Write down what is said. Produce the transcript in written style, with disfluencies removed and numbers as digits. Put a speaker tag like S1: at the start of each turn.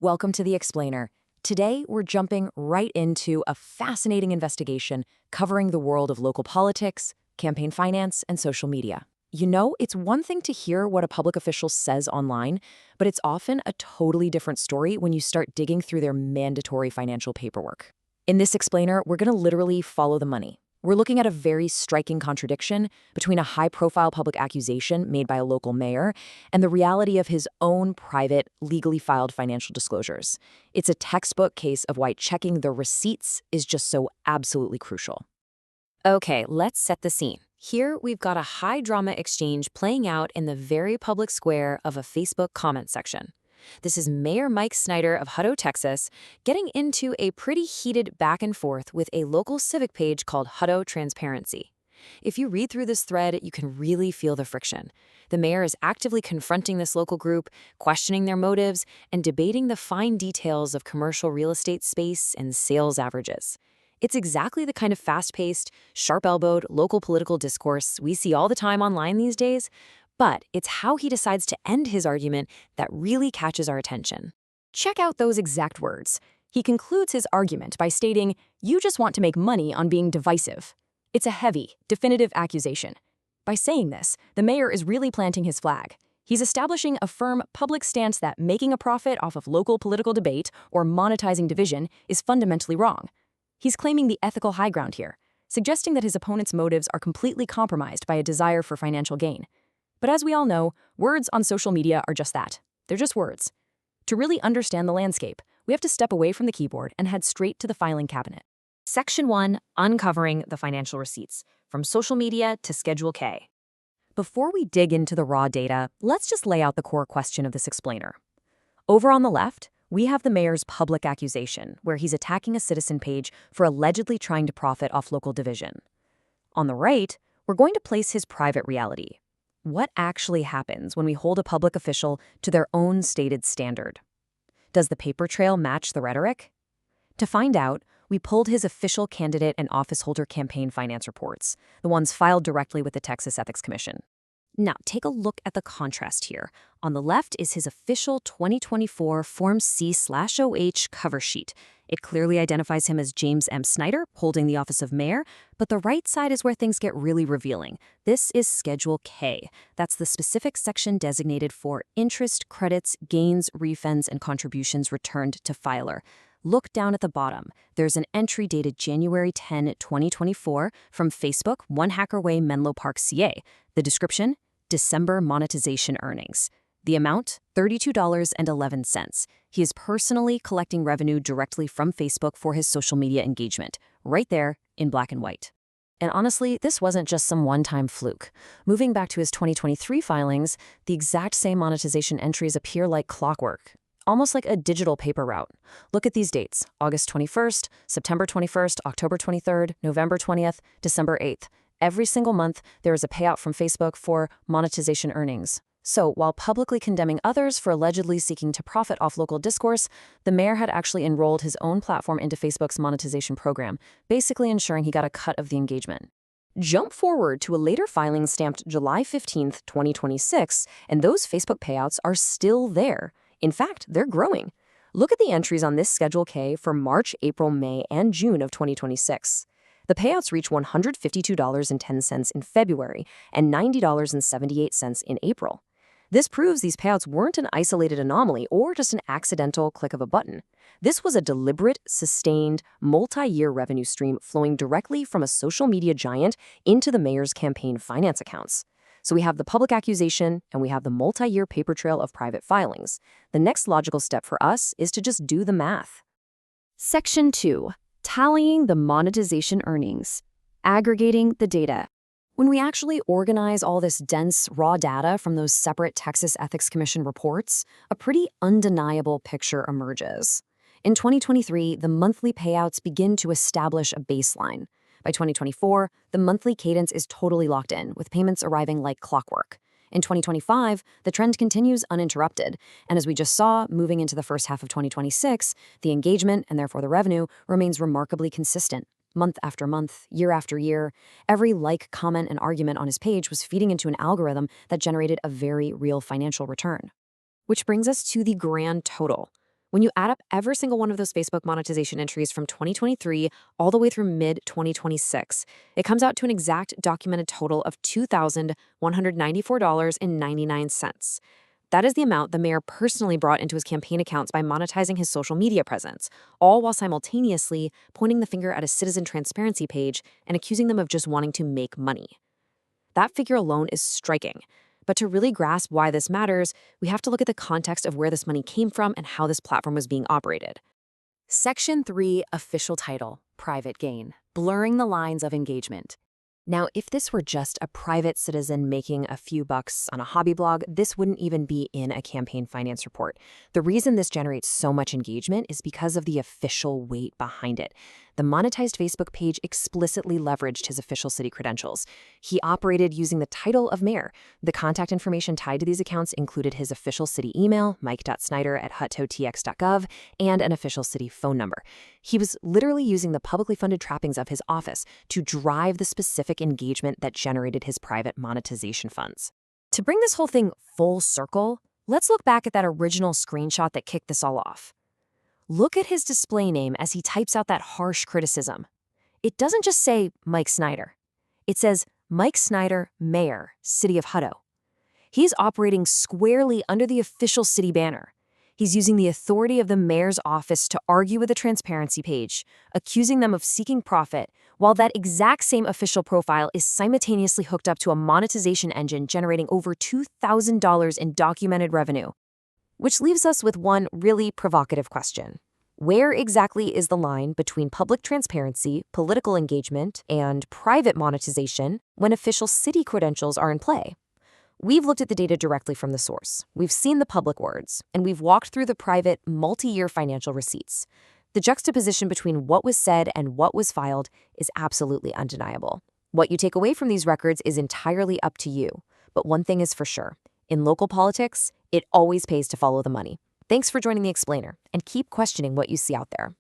S1: Welcome to The Explainer. Today, we're jumping right into a fascinating investigation covering the world of local politics, campaign finance, and social media. You know, it's one thing to hear what a public official says online, but it's often a totally different story when you start digging through their mandatory financial paperwork. In this explainer, we're going to literally follow the money. We're looking at a very striking contradiction between a high-profile public accusation made by a local mayor and the reality of his own private, legally filed financial disclosures. It's a textbook case of why checking the receipts is just so absolutely crucial. Okay, let's set the scene. Here, we've got a high-drama exchange playing out in the very public square of a Facebook comment section. This is Mayor Mike Snyder of Hutto, Texas, getting into a pretty heated back and forth with a local civic page called Hutto Transparency. If you read through this thread, you can really feel the friction. The mayor is actively confronting this local group, questioning their motives, and debating the fine details of commercial real estate space and sales averages. It's exactly the kind of fast-paced, sharp-elbowed local political discourse we see all the time online these days, but it's how he decides to end his argument that really catches our attention. Check out those exact words. He concludes his argument by stating, "You just want to make money on being divisive." It's a heavy, definitive accusation. By saying this, the mayor is really planting his flag. He's establishing a firm public stance that making a profit off of local political debate or monetizing division is fundamentally wrong. He's claiming the ethical high ground here, suggesting that his opponent's motives are completely compromised by a desire for financial gain. But as we all know, words on social media are just that. They're just words. To really understand the landscape, we have to step away from the keyboard and head straight to the filing cabinet. Section 1, Uncovering the Financial Receipts, from social media to Schedule K. Before we dig into the raw data, let's just lay out the core question of this explainer. Over on the left, we have the mayor's public accusation, where he's attacking a citizen page for allegedly trying to profit off local division. On the right, we're going to place his private reality. What actually happens when we hold a public official to their own stated standard? Does the paper trail match the rhetoric? To find out, we pulled his official candidate and office holder campaign finance reports, the ones filed directly with the Texas Ethics Commission. Now, take a look at the contrast here. On the left is his official 2024 Form C/OH cover sheet. It clearly identifies him as James M. Snyder, holding the office of mayor, but the right side is where things get really revealing. This is Schedule K. That's the specific section designated for interest, credits, gains, refunds, and contributions returned to filer. Look down at the bottom. There's an entry dated January 10, 2024 from Facebook, One Hacker Way, Menlo Park, CA. The description, December monetization earnings. The amount, $32.11. He is personally collecting revenue directly from Facebook for his social media engagement, right there in black and white. And honestly, this wasn't just some one-time fluke. Moving back to his 2023 filings, the exact same monetization entries appear like clockwork, almost like a digital paper route. Look at these dates: August 21st, September 21st, October 23rd, November 20th, December 8th. Every single month, there is a payout from Facebook for monetization earnings. So, while publicly condemning others for allegedly seeking to profit off local discourse, the mayor had actually enrolled his own platform into Facebook's monetization program, basically ensuring he got a cut of the engagement. Jump forward to a later filing stamped July 15, 2026, and those Facebook payouts are still there. In fact, they're growing. Look at the entries on this Schedule K for March, April, May, and June of 2026. The payouts reach $152.10 in February and $90.78 in April. This proves these payouts weren't an isolated anomaly or just an accidental click of a button. This was a deliberate, sustained, multi-year revenue stream flowing directly from a social media giant into the mayor's campaign finance accounts. So we have the public accusation and we have the multi-year paper trail of private filings. The next logical step for us is to just do the math. Section 2. Tallying the monetization earnings. Aggregating the data. When we actually organize all this dense, raw data from those separate Texas Ethics Commission reports, a pretty undeniable picture emerges. In 2023, the monthly payouts begin to establish a baseline. By 2024, the monthly cadence is totally locked in, with payments arriving like clockwork. In 2025, the trend continues uninterrupted, and as we just saw, moving into the first half of 2026, the engagement, and therefore the revenue, remains remarkably consistent. Month after month, year after year, every like, comment, and argument on his page was feeding into an algorithm that generated a very real financial return. Which brings us to the grand total.
S2: When you add up every single one of those Facebook monetization entries from 2023 all the way through mid-2026, it comes out to an exact documented total of $2,194.99. That is the amount the mayor personally brought into his campaign accounts by monetizing his social media presence, all while simultaneously pointing the finger at a citizen transparency page and accusing them of just wanting to make money. That figure alone is striking. But to really grasp why this matters, we have to look at the context of where this money came from and how this platform was being operated.
S1: Section 3, official title, private gain, blurring the lines of engagement. Now, if this were just a private citizen making a few bucks on a hobby blog, this wouldn't even be in a campaign finance report. The reason this generates so much engagement is because of the official weight behind it. The monetized Facebook page explicitly leveraged his official city credentials. He operated using the title of mayor. The contact information tied to these accounts included his official city email, mike.snyder@huttotx.gov, and an official city phone number. He was literally using the publicly funded trappings of his office to drive the specific engagement that generated his private monetization funds. To bring this whole thing full circle, let's look back at that original screenshot that kicked this all off. Look at his display name as he types out that harsh criticism. It doesn't just say Mike Snyder. It says Mike Snyder, Mayor, City of Hutto. He's operating squarely under the official city banner. He's using the authority of the mayor's office to argue with the transparency page, accusing them of seeking profit, while that exact same official profile is simultaneously hooked up to a monetization engine generating over $2,000 in documented revenue. Which leaves us with one really provocative question. Where exactly is the line between public transparency, political engagement, and private monetization when official city credentials are in play? We've looked at the data directly from the source. We've seen the public words, and we've walked through the private, multi-year financial receipts. The juxtaposition between what was said and what was filed is absolutely undeniable. What you take away from these records is entirely up to you. But one thing is for sure. In local politics, it always pays to follow the money. Thanks for joining The Explainer, and keep questioning what you see out there.